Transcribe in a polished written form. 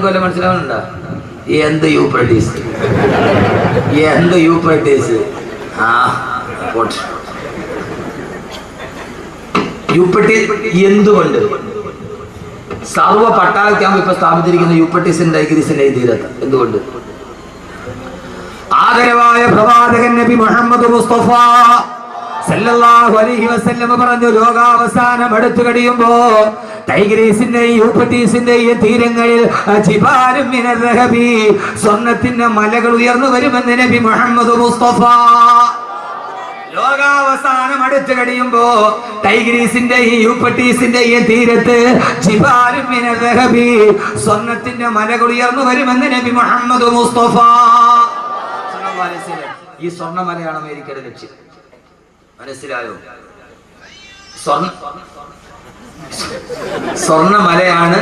നിങ്ങൾക്ക് വല്ല മനസ്സിലാവുന്നുണ്ടോ? എന്ത് യൂപ്രട്ടീസ്, എന്ത് യൂപ്രട്ടീസ്? യൂപ്രട്ടീസ് എന്തുകൊണ്ട് സർവ്വ പട്ടാള ക്യാമ്പ് ഇപ്പൊ സ്ഥാപിച്ചിരിക്കുന്ന യൂപ്രട്ടീസിന്റെ ടൈഗ്രീസിന്റെ ഈ തീരത്ത്? എന്തുകൊണ്ട്? ആദരവായ പ്രവാചകൻ നബി മുഹമ്മദ് മുസ്തഫ സല്ലല്ലാഹു അലൈഹി വസല്ലം പറഞ്ഞു, ലോകാവസാനം അടുത്തു കഴിയുമ്പോ ടൈഗ്രീസിന്റെയും യൂഫ്രട്ടീസിന്റെയും തീരങ്ങളിൽ ജിബാലും മിനർ റഹബി, സ്വർണത്തിന്റെ മലകൾ ഉയർന്നു വരുമെന്ന് നബി മുഹമ്മദ് മുസ്തഫ. ലോകാവസാനം അടുത്തു കഴിയുമ്പോ ടൈഗ്രീസിന്റെയും യൂഫ്രട്ടീസിന്റെയും തീരത്ത് ജിബാലും മിനർ റഹബി, സ്വർണത്തിന്റെ മലകൾ ഉയർന്നു വരുമെന്ന് നബി മുഹമ്മദ് മുസ്തഫ. ഈ സ്വർണ്ണമലയാണ് അമേരിക്കയുടെ ലക്ഷ്യം. മനസ്സിലായോ? സ്വർണ്ണമലയാണ്